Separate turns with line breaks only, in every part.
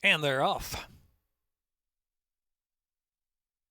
And they're off.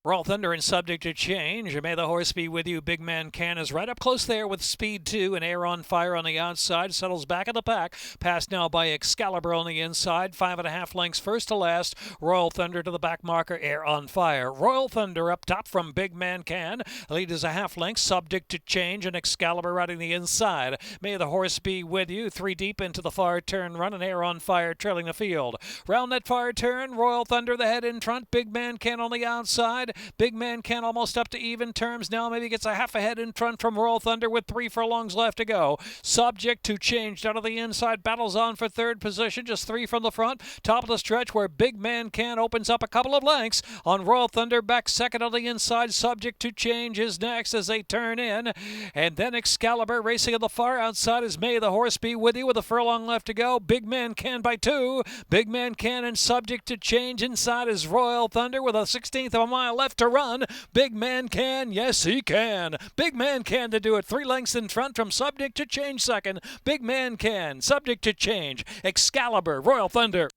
Royal Thunder and Subject to Change. May the Horse Be With You. Big Man Can is right up close there with Speed 2 and Air on Fire on the outside. Settles back in the pack. Passed now by Excalibur on the inside. 5.5 lengths first to last. Royal Thunder to the back marker. Air on Fire. Royal Thunder up top from Big Man Can. Lead is a half length. Subject to Change and Excalibur riding the inside. May the Horse Be With You. 3 deep into the far turn run and Air on Fire trailing the field. Round that far turn. Royal Thunder the head in front. Big Man Can on the outside. Big Man Can almost up to even terms now. Maybe gets a half a head in front from Royal Thunder with 3 furlongs left to go. Subject to Change out of the inside. Battles on for third position. Just 3 from the front. Top of the stretch where Big Man Can opens up a couple of lengths on Royal Thunder. Back second on the inside. Subject to Change is next as they turn in. And then Excalibur racing on the far outside is May the Horse Be With You with a furlong left to go. Big Man Can by 2. Big Man Can and Subject to Change inside is Royal Thunder with a 16th of a mile left to run. Big Man Can, yes he can. Big Man Can to do it. 3 lengths in front from Subject to Change second. Big Man Can, Subject to Change, Excalibur, Royal Thunder.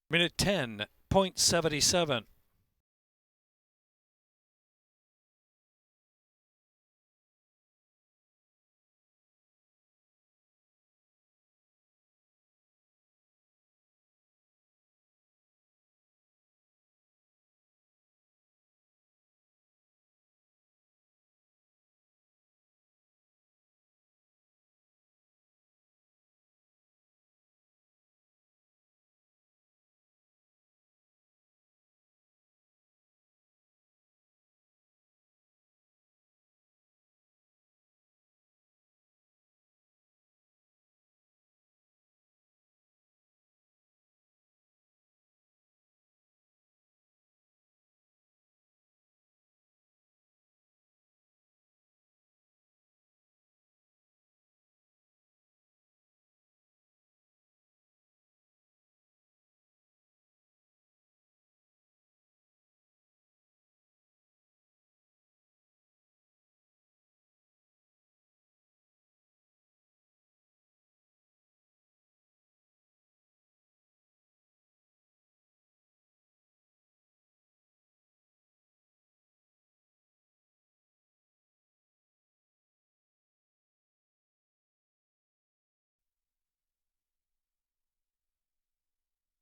Minute 10.77.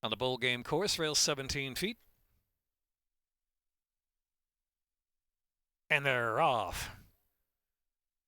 On the bowl game course, rail 17 feet. And they're off.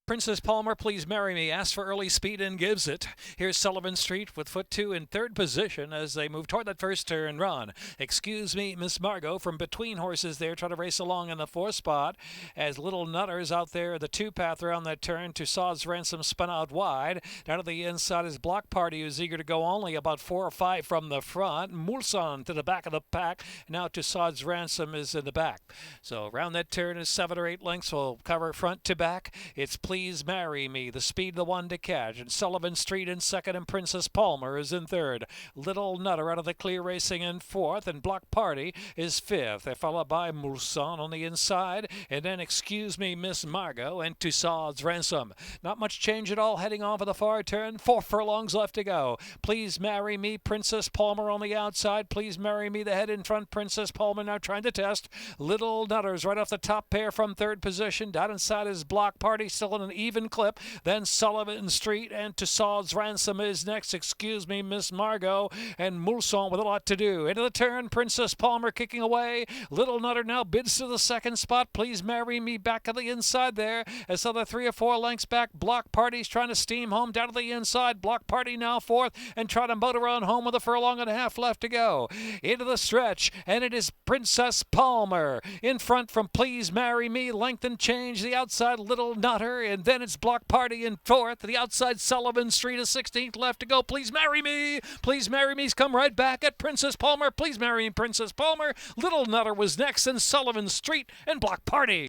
Princess Palmer, Please Marry Me, asks for early speed and gives it. Here's Sullivan Street with foot 2 in third position as they move toward that first turn run. Excuse Me, Miss Margot from between horses there, try to race along in the 4th spot as Little Nutters out there, the 2-path around that turn. Tussaud's Ransom spun out wide. Down to the inside is Block Party, who's eager to go only about 4 or 5 from the front. Mulsanne to the back of the pack. Now Tussaud's Ransom is in the back. So around that turn is 7 or 8 lengths. We'll cover front to back. It's Please Marry Me, the speed, the one to catch. And Sullivan Street in second, and Princess Palmer is in third. Little Nutter out of the clear racing in fourth, and Block Party is fifth. They're followed by Mulsanne on the inside, and then Excuse Me, Miss Margot, and Tussaud's Ransom. Not much change at all heading off of the far turn. 4 furlongs left to go. Please Marry Me, Princess Palmer on the outside. Please Marry Me, the head in front. Princess Palmer now trying to test. Little Nutters right off the top pair from third position. Down inside is Block Party, still in an even clip. Then Sullivan Street and Tussaud's Ransom is next. Excuse Me, Miss Margot, and Mulsanne with a lot to do. Into the turn, Princess Palmer kicking away. Little Nutter now bids to the second spot. Please Marry Me back on the inside there. As other 3 or 4 lengths back, Block Party's trying to steam home down to the inside. Block Party now fourth and try to motor on home with a furlong and a half left to go. Into the stretch, and it is Princess Palmer in front from Please Marry Me. Length and change. The outside Little Nutter, and then it's Block Party in fourth. The outside Sullivan Street is 16th left to go. Please Marry Me. Please Marry Me's come right back at Princess Palmer. Please Marry Me, Princess Palmer. Little Nutter was next, and Sullivan Street and Block Party.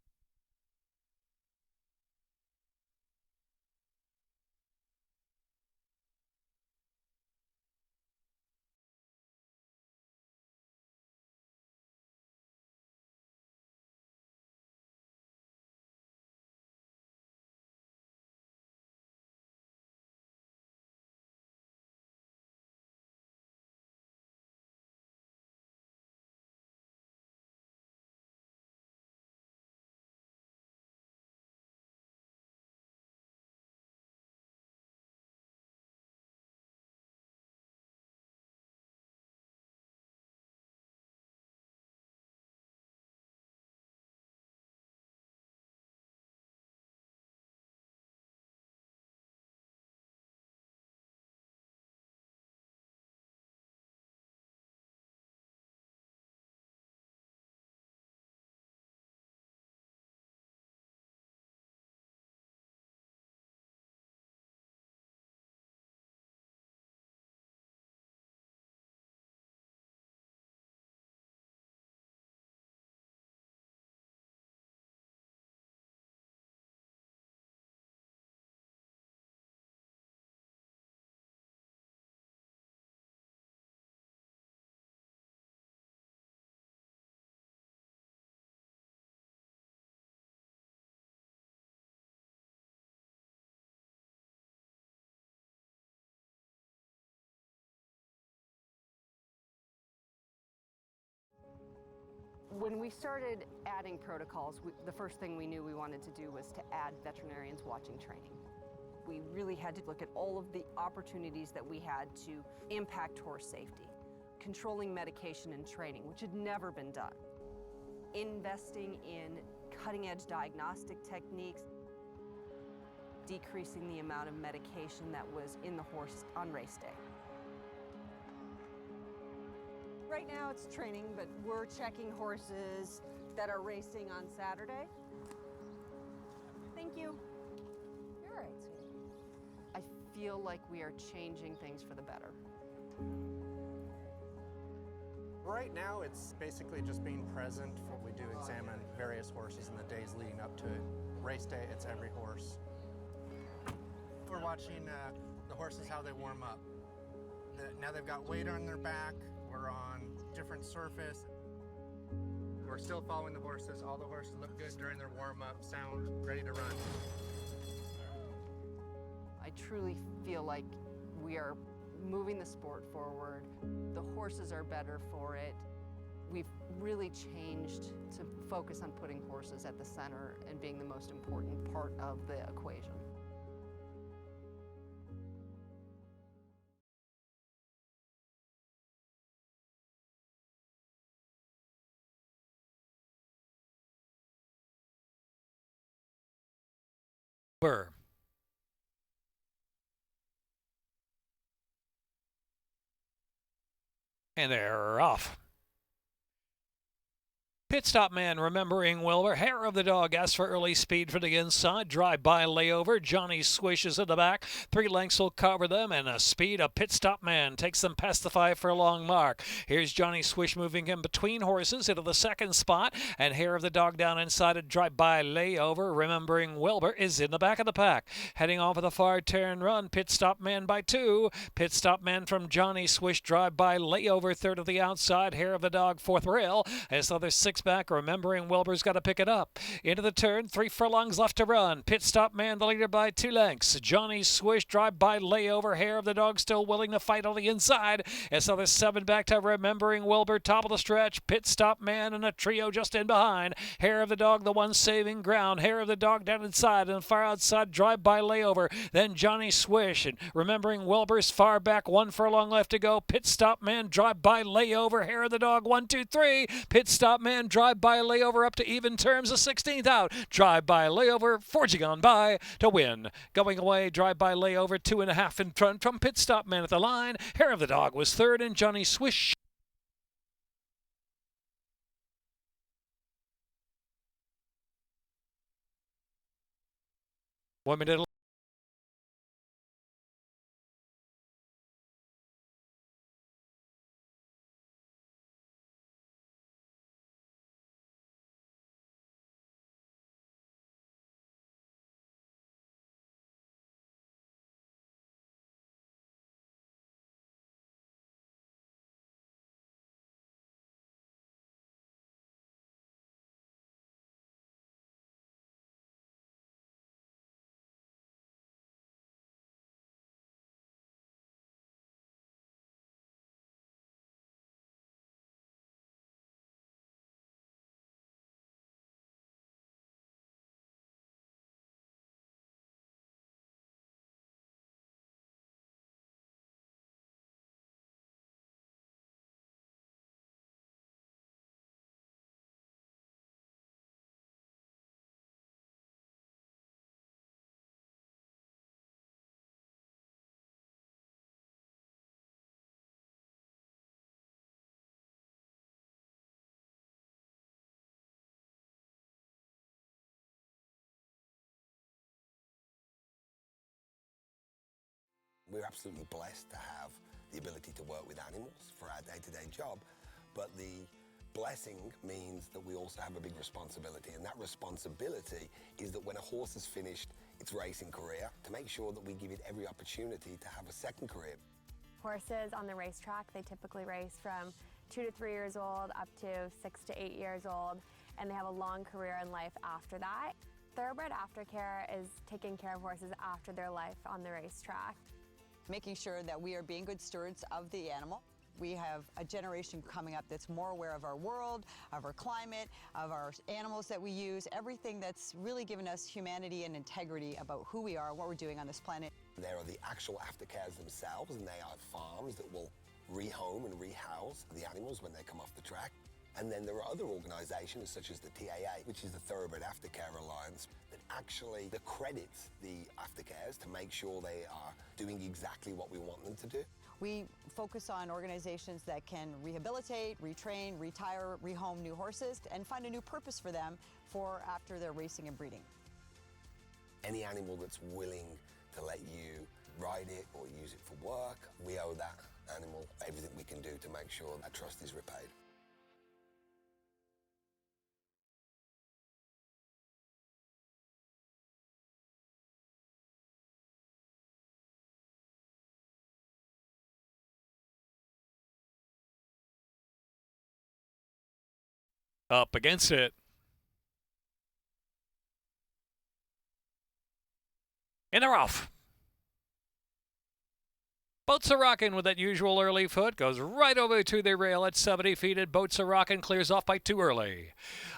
we started adding protocols, the first thing we knew we wanted to do was to add veterinarians watching training. We really had to look at all of the opportunities that we had to impact horse safety, controlling medication and training, which had never been done, investing in cutting-edge diagnostic techniques, decreasing the amount of medication that was in the horse on race day. Right now it's training, but we're checking horses that are racing on Saturday. Thank you. You're all right, sweetie. I feel like we are changing things for the better.
Right now, it's basically just being present. We do examine various horses in the days leading up to it. Race day, it's every horse. We're watching the horses, how they warm up. Now they've got weight on their back. We're on different surface. We're still following the horses. All the horses look good during their warm-up, sound, ready to run.
I truly feel like we are moving the sport forward. The horses are better for it. We've really changed to focus on putting horses at the center and being the most important part of the equation.
And they're off. Pit stop man remembering Wilbur. Hair of the dog asks for early speed from the inside. Drive-by layover. Johnny swishes in the back. 3 lengths will cover them, and a speed of pit stop man takes them past the 5 furlong mark. Here's Johnny Swish moving him between horses into the second spot, and Hair of the dog down inside a drive-by layover. Remembering Wilbur is in the back of the pack. Heading off of the far turn run. Pit stop man by 2. Pit stop man from Johnny Swish. Drive-by layover. Third of the outside. Hair of the dog fourth rail. As other 6 back, remembering Wilbur's got to pick it up. Into the turn, 3 furlongs left to run. Pit stop man, the leader by 2 lengths. Johnny Swish, drive-by layover. Hair of the dog still willing to fight on the inside. As other 7 back to remembering Wilbur, top of the stretch. Pit stop man and a trio just in behind. Hair of the dog, the one saving ground. Hair of the dog down inside and far outside, drive-by layover. Then Johnny Swish and remembering Wilbur's far back, 1 furlong left to go. Pit stop man, drive-by layover. Hair of the dog, 1, 2, 3. Pit stop man, drive-by layover up to even terms, the 16th out. Drive-by layover, forging on by to win. Going away, drive-by layover, 2.5 in front from pit stop man at the line. Hair of the dog was third, and Johnny Swish. One minute.
We're absolutely blessed to have the ability to work with animals for our day-to-day job, but the blessing means that we also have a big responsibility, and that responsibility is that when a horse has finished its racing career, to make sure that we give it every opportunity to have a second career.
Horses on the racetrack, they typically race from 2 to 3 years old up to 6 to 8 years old, and they have a long career in life after that. Thoroughbred aftercare is taking care of horses after their life on the racetrack.
Making sure that we are being good stewards of the animal. We have a generation coming up that's more aware of our world, of our climate, of our animals that we use, everything that's really given us humanity and integrity about who we are and what we're doing on this planet.
There are the actual aftercares themselves, and they are farms that will rehome and rehouse the animals when they come off the track. And then there are other organisations such as the TAA, which is the Thoroughbred Aftercare Alliance, that actually accredits the aftercares to make sure they are doing exactly what we want them to do.
We focus on organizations that can rehabilitate, retrain, retire, rehome new horses, and find a new purpose for them for after they're racing and breeding.
Any animal that's willing to let you ride it or use it for work, we owe that animal everything we can do to make sure that trust is repaid.
Up against it. And they're off. Boats are rocking with that usual early foot. Goes right over to the rail at 70 feet. And Boats are rocking, clears off by too early.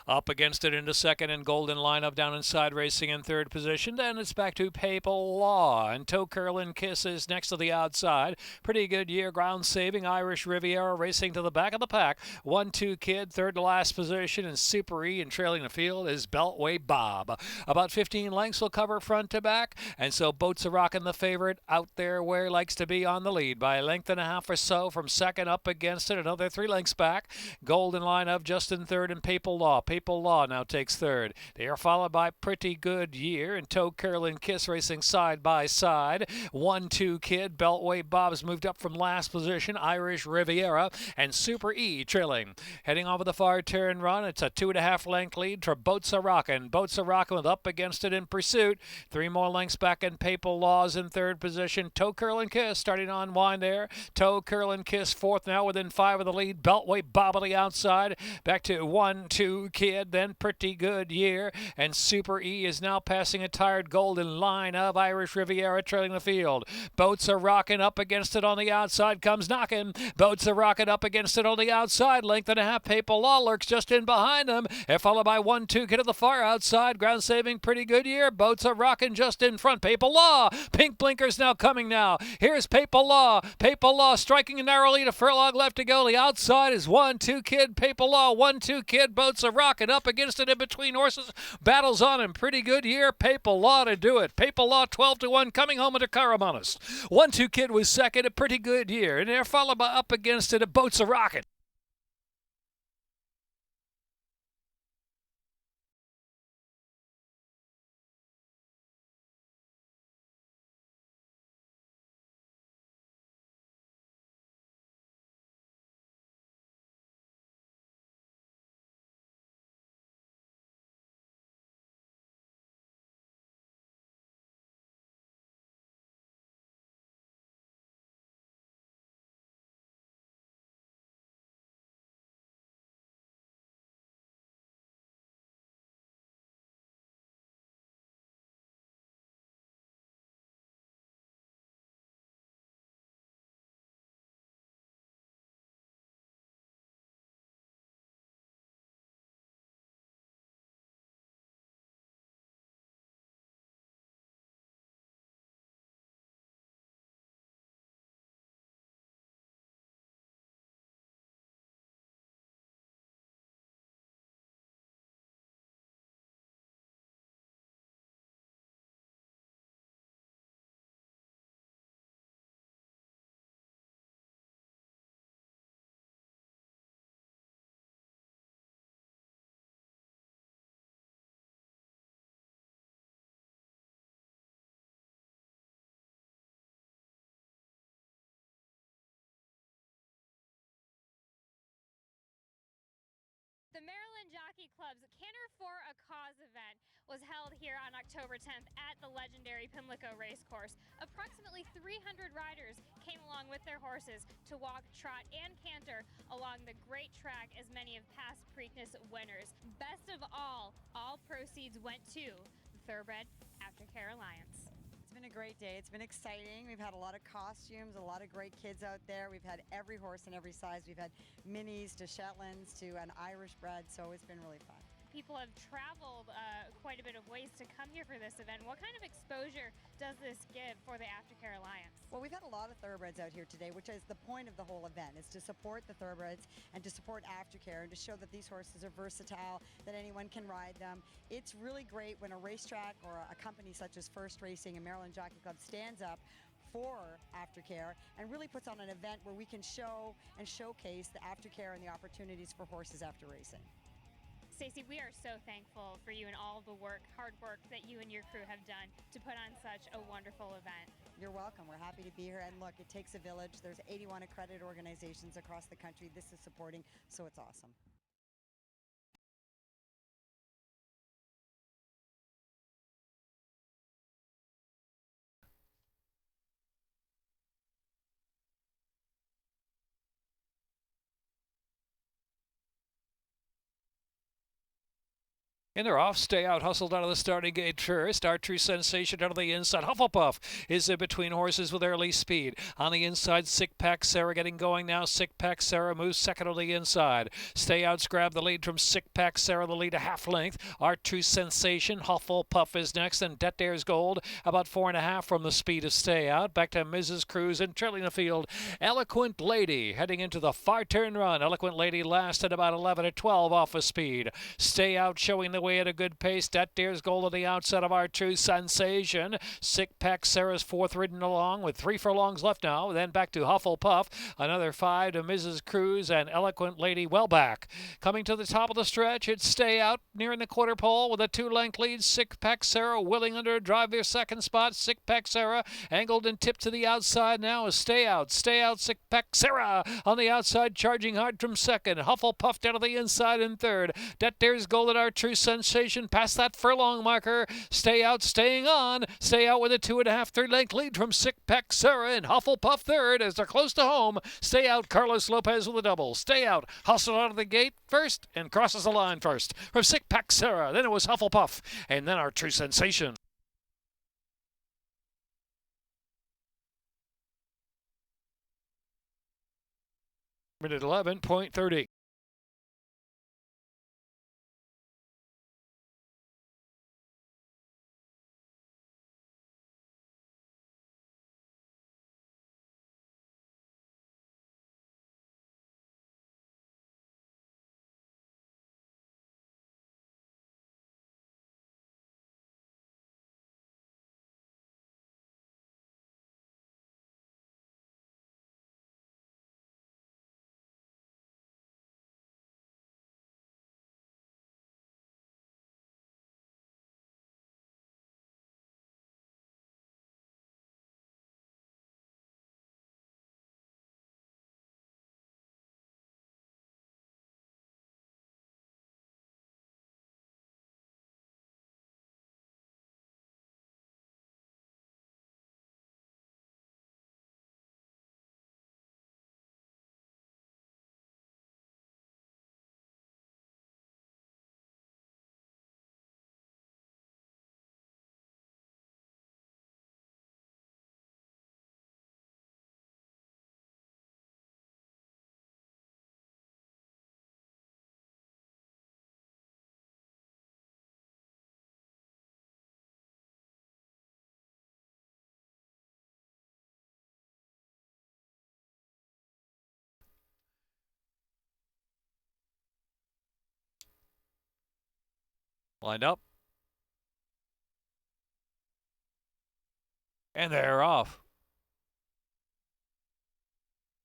Up against it into second and Golden Lineup down inside racing in third position. Then it's back to Papal Law. And Toe Curlin Kiss is next to the outside. Pretty good year ground saving. Irish Riviera racing to the back of the pack. 1-2 Kid, third to last position. And Super E and trailing the field is Beltway Bob. About 15 lengths will cover front to back. And so Boats are rocking the favorite out there where he likes to be on the lead by a length and a half or so from second. Up against it, another 3 lengths back. Golden Lineup just in third and Papal Law. Papal Law now takes third. They are followed by Pretty Good Year and Toe Curlin Kiss racing side by side. 1-2 Kid. Beltway Bob's moved up from last position. Irish Riviera and Super E trailing. Heading over the far turn run, it's a 2.5 length lead for Boats are rocking. Boats are rocking with Up Against It in pursuit. 3 more lengths back and Papal Law's in third position. Toe Curlin Kiss starting on wine there. Toe Curlin Kiss fourth now within 5 of the lead. Beltway Bob on the outside. Back to 1-2 Kid, then Pretty Good Year. And Super E is now passing a tired Golden Line of Irish Riviera trailing the field. Boats are rocking. Up against it on the outside comes knocking. Boats are rocking. Up against it on the outside. Length and a half. Papal Law lurks just in behind them. And followed by 1-2 Kid at the far outside. Ground saving Pretty Good Year. Boats are rocking just in front. Papal Law. Pink blinkers now coming now. Here's Papal Law. Papal Law striking a narrow lead. A furlong left to go. The outside is 1-2 Kid. Papal Law. 1-2 Kid. Boats are rocking. Up against it in between horses. Battles on him. Pretty Good Year. Papal Law to do it. Papal Law 12-1 coming home into Caramonis. 1-2 Kid was second. A Pretty Good Year. And they're followed by Up Against It. Boats are rocking.
The Maryland Jockey Club's Canter for a Cause event was held here on October 10th at the legendary Pimlico Racecourse. Approximately 300 riders came along with their horses to walk, trot, and canter along the great track as many of past Preakness winners. Best of all proceeds went to the Thoroughbred Aftercare Alliance.
It's been a
great day. It's been exciting. We've had a lot of costumes, a lot of great kids out there. We've had every horse in every size. We've had minis to Shetlands to an Irish bred, so it's been really fun.
People have traveled quite a bit of ways to come here for this event. What kind of exposure does this give for the Aftercare Alliance?
Well, we've had a lot of thoroughbreds out here today, which is the point of the whole event, is to support the thoroughbreds and to support Aftercare and to show that these horses are versatile, that anyone can ride them. It's really great when a racetrack or a company such as First Racing and Maryland Jockey Club stands up for Aftercare and really puts on an event where we can show and showcase the Aftercare and the opportunities for horses after racing.
Stacey, we are so thankful for you and all the hard work that you and your crew have done to put on such a wonderful event.
You're welcome. We're happy to be here. And look, it takes a village. There's 81 accredited organizations across the country this is supporting, so it's awesome.
And they're off. Stay Out hustled out of the starting gate first. Our True Sensation out of the inside. Hufflepuff is in between horses with early speed. On the inside, Sick Pack Sarah getting going now. Sick Pack Sarah moves second on the inside. Stay Out's grab the lead from Sick Pack Sarah, the lead a half length. Our True Sensation, Hufflepuff is next. And Det Dares Gold about 4.5 from the speed of Stay Out. Back to Mrs. Cruz and trailing the field. Eloquent Lady heading into the far turn run. Eloquent Lady last at about 11 at 12 off of speed. Stay Out showing the way at a good pace. Det Dares Gold on the outside of Our True Sensation. Sick Pack Sarah's fourth ridden along with 3 furlongs left now. Then back to Hufflepuff. Another 5 to Mrs. Cruz and Eloquent Lady well back. Coming to the top of the stretch, it's Stay Out nearing the quarter pole with a 2-length lead. Sick Pack Sarah willing under drive their second spot. Sick Pack Sarah angled and tipped to the outside now is Stay Out. Stay Out, Sick Pack Sarah on the outside charging hard from second. Hufflepuff down to the inside in third. Det Dares Gold at Our True Sensation past that furlong marker. Stay Out staying on. Stay Out with a 2.5, 3-length lead from Sick Pack Sarah and Hufflepuff third as they're close to home. Stay Out, Carlos Lopez with a double. Stay Out, hustled out of the gate first and crosses the line first from Sick Pack Sarah. Then it was Hufflepuff and then Our True Sensation. Minute 11.30. Lined up. And they're off.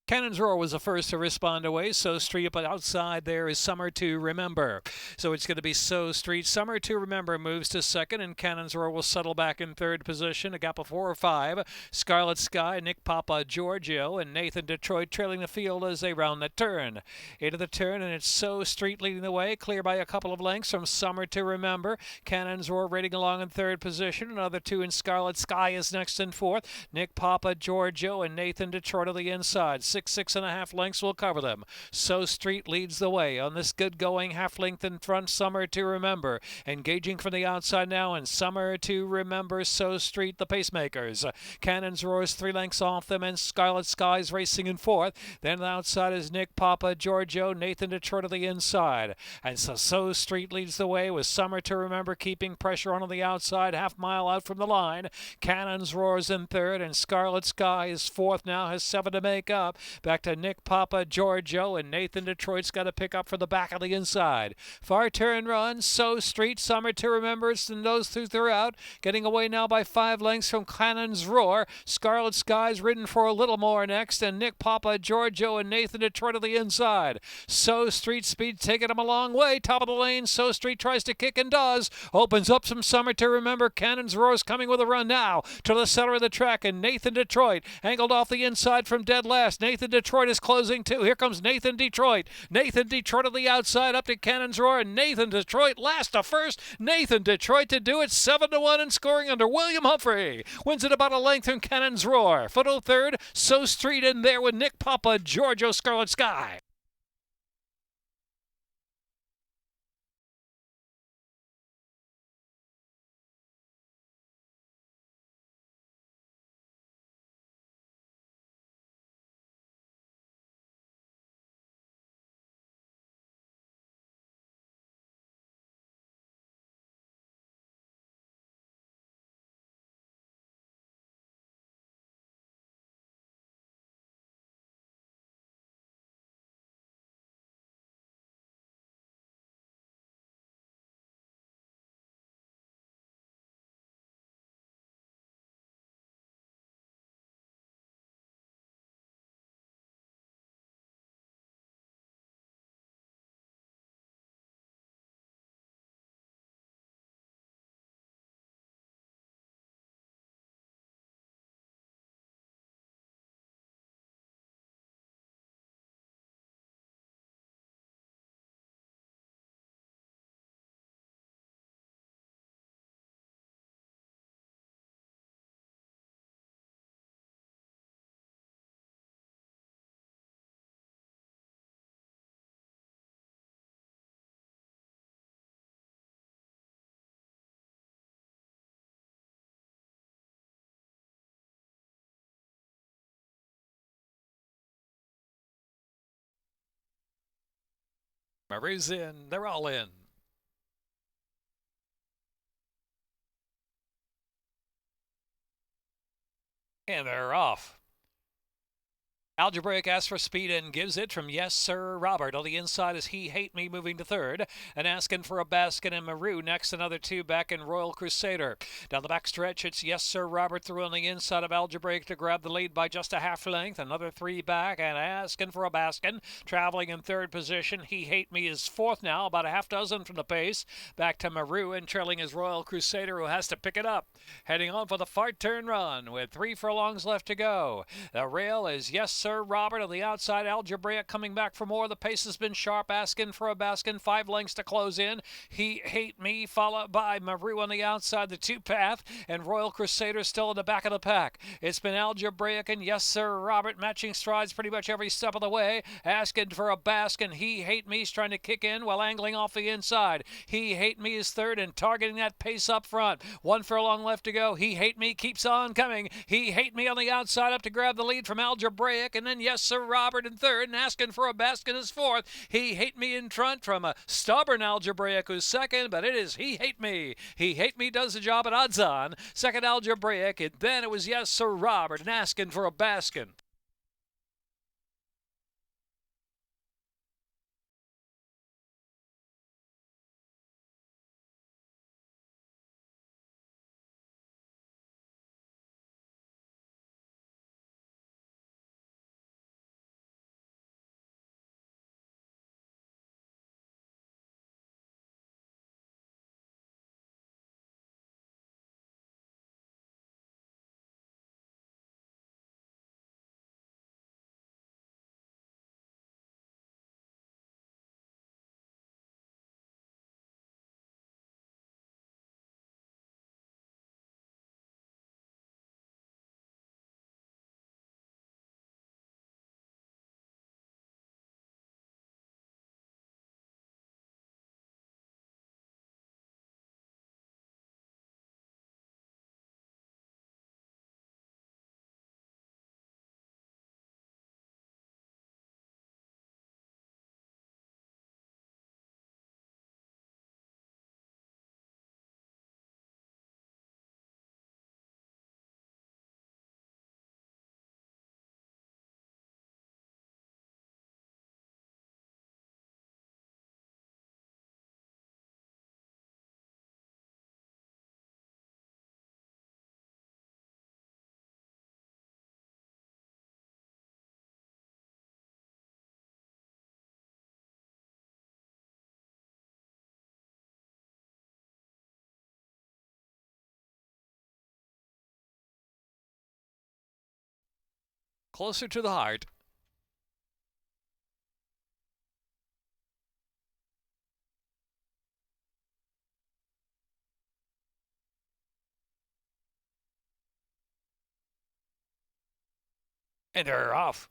Cannon's Roar was the first to respond away. So Street, but outside there is Summer to Remember. So it's going to be So Street. Summer to Remember moves to second, and Cannon's Roar will settle back in third position. A gap of 4 or 5. Scarlet Sky, Nick Papa, Giorgio, and Nathan Detroit trailing the field as they round the turn. Into the turn, and it's So Street leading the way, clear by a couple of lengths from Summer to Remember. Cannon's Roar rating along in third position. Another 2 in Scarlet Sky is next in fourth. Nick Papa, Giorgio, and Nathan Detroit on the inside. 6 6.5 lengths will cover them. So Street leads the way on this good going half length in front. Summer to Remember engaging from the outside now, and Summer to Remember. So Street, the pacemakers. Cannon's Roar's 3 lengths off them, and Scarlet Skies racing in fourth. Then the outside is Nick Papa, Giorgio, Nathan Detroit on the inside. And So Street leads the way with Summer to Remember keeping pressure on the outside, half mile out from the line. Cannon's Roar's in third, and Scarlet Sky is fourth now, has 7 to make up. Back to Nick Papa, Giorgio, and Nathan Detroit's got to pick up for the back of the inside. Far turn run, So Street, Summer to Remember, and those throughout. Getting away now by 5 lengths from Cannon's Roar. Scarlet Sky's ridden for a little more next, and Nick Papa, Giorgio, and Nathan Detroit on the inside. So Street speed taking him a long way. Top of the lane, So Street tries to kick and does. Opens up some Summer to Remember. Cannon's Roar's coming with a run now to the center of the track, and Nathan Detroit angled off the inside from dead last. Nathan Detroit is closing too. Here comes Nathan Detroit. Nathan Detroit on the outside up to Cannon's Roar, and Nathan Detroit last to first. Nathan Detroit to do it 7-1 and scoring under William Humphrey. Wins it about a length from Cannon's Roar. Photo third, So Street in there with Nick Papa, Giorgio, Scarlet Sky. Marie's in. They're all in. And they're off. Algebraic asks for speed and gives it from Yes Sir Robert. On the inside is He Hate Me moving to third. And asking for a basket and Maru next. Another 2 back in Royal Crusader. Down the back stretch, it's Yes Sir Robert through on the inside of Algebraic to grab the lead by just a half length. Another 3 back and asking for a basket. Traveling in third position. He Hate Me is fourth now, about a half dozen from the pace. Back to Maru and trailing is Royal Crusader, who has to pick it up. Heading on for the far turn run with 3 furlongs left to go. The rail is Yes Sir Robert on the outside. Algebraic coming back for more. The pace has been sharp, asking for a basket. 5 lengths to close in. He Hate Me, followed by Maru on the outside, the 2 path, and Royal Crusader still in the back of the pack. It's been Algebraic and Yes Sir Robert matching strides pretty much every step of the way, asking for a basket. He Hate Me's trying to kick in while angling off the inside. He Hate Me is third and targeting that pace up front. 1 furlong left to go. He Hate Me keeps on coming. He Hate Me on the outside up to grab the lead from Algebraic, and then Yes Sir Robert in third, and asking for a basket is fourth. He Hate Me in front from a stubborn Algebraic who's second, but it is He Hate Me. He Hate Me does the job at odds on. Second Algebraic, and then it was Yes Sir Robert and asking for a basket. closer to the heart. And they're off.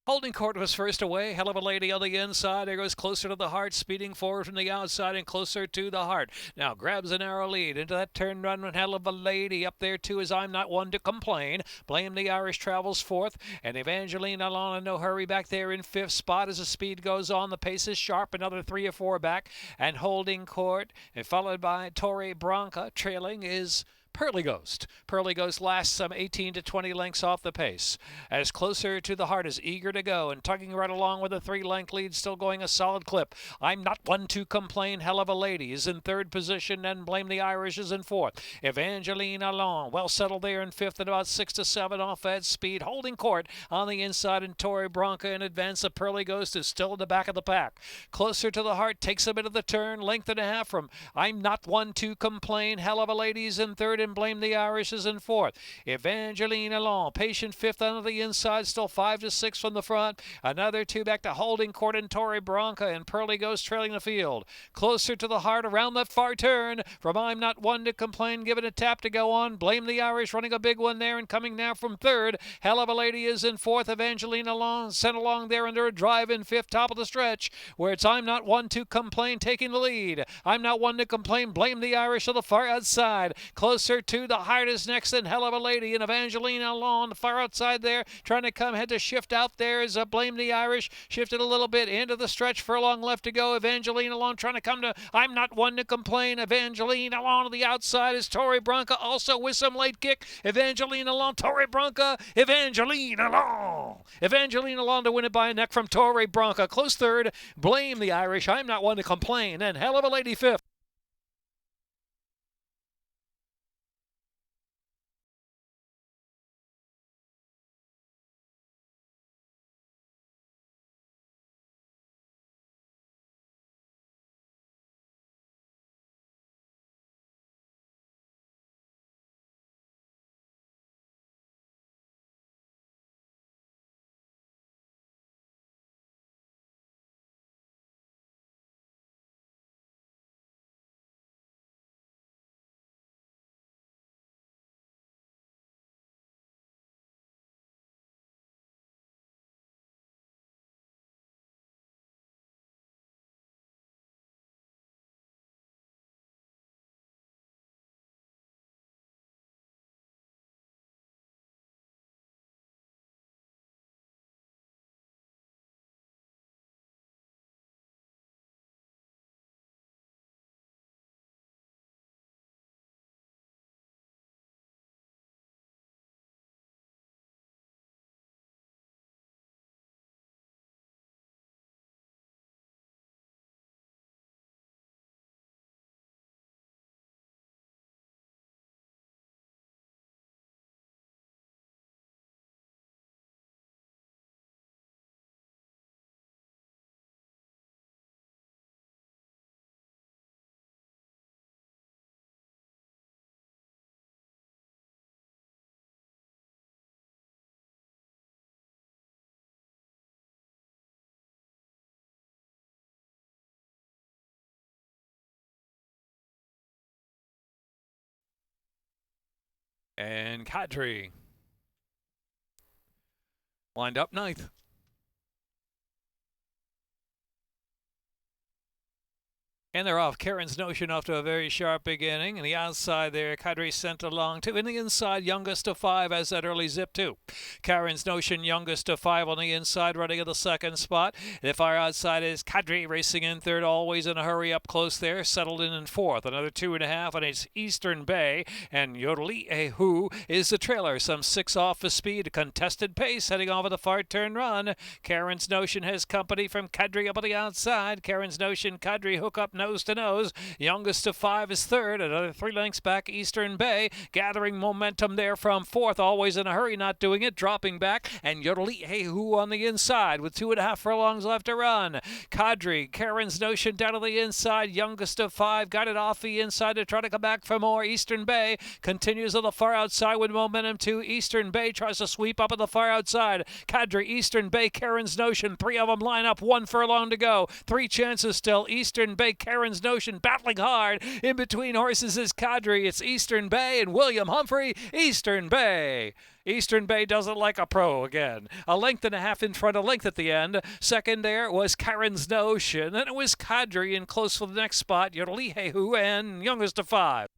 Holding court was first away. Hell of a Lady on the inside. There goes closer to the heart, speeding forward from the outside and closer to the heart. Now grabs a narrow lead into that turn run with Hell of a Lady. Up there too is I'm Not One to Complain. Blame the Irish travels fourth. And Evangeline Allon in no hurry back there in fifth spot as the speed goes on. The pace is sharp. Another 3 or 4 back. And holding court and followed by Torre Branca. Trailing is Pearly Ghost. Pearly Ghost lasts some 18 to 20 lengths off the pace. As closer to the heart is eager to go and tugging right along with a 3-length lead, still going a solid clip. I'm Not One to Complain. Hell of a Lady is in third position and Blame the Irish is in fourth. Evangeline Allon well settled there in fifth at about 6 to 7 off that speed. Holding court on the inside and Torre Branca in advance of Pearly Ghost is still in the back of the pack. Closer to the heart, takes a bit of the turn, length and a half from I'm Not One to Complain. Hell of a Lady is in third and Blame the Irish is in fourth. Evangeline Allon, patient fifth on the inside, still 5 to 6 from the front. Another 2 back to Holding Court and Torre Branca and Pearly Ghost trailing the field. Closer to the heart around that far turn from I'm Not One to Complain, give it a tap to go on. Blame the Irish running a big one there and coming now from third. Hell of a Lady is in fourth. Evangeline Allon sent along there under a drive in fifth, top of the stretch, where it's I'm Not One to Complain taking the lead. I'm Not One to Complain, Blame the Irish on the far outside. Closer to the heart is next and Hell of a Lady and Evangeline Allon the far outside there trying to come head to shift out there is Blame the Irish, shifted a little bit into the stretch, furlong left to go. Evangeline Allon trying to come to I'm Not One to Complain. Evangeline Allon on the outside is Torre Branca also with some late kick. Evangeline Allon, Torre Branca, Evangeline Allon. Evangeline Allon to win it by a neck from Torre Branca. Close third, Blame the Irish, I'm Not One to Complain, and Hell of a Lady fifth. And Kadri lined up ninth. And they're off. Karen's Notion off to a very sharp beginning. And the outside there, Kadri sent along two. In the inside, Youngest to 5 as that early zip too. Karen's Notion, Youngest to 5 on the inside, running at the second spot. The far outside is Kadri racing in third, always in a hurry up close there. Settled in fourth. Another 2.5 on its Eastern Bay. And Yodeli Who is the trailer. Some 6 off the speed. A contested pace heading off at the far turn run. Karen's Notion has company from Kadri up on the outside. Karen's Notion, Kadri hook up nose to nose. Youngest of 5 is third. Another 3 lengths back, Eastern Bay, gathering momentum there from fourth. Always in a hurry, not doing it, dropping back. And Yodelit Hey Hoo on the inside with 2.5 furlongs left to run. Kadri, Karen's Notion down to the inside. Youngest of 5 got it off the inside to try to come back for more. Eastern Bay continues on the far outside with momentum too. Eastern Bay tries to sweep up on the far outside. Kadri, Eastern Bay, Karen's Notion. 3 of them line up, 1 furlong to go. 3 chances still. Eastern Bay, Karen's Notion battling hard. In between horses is Kadri. It's Eastern Bay and William Humphrey. Eastern Bay. Eastern Bay does it like a pro again. A length and a half in front, a length at the end. Second there was Karen's Notion. Then it was Kadri in close for the next spot. Yodelit Hey Hoo and Youngest of 5.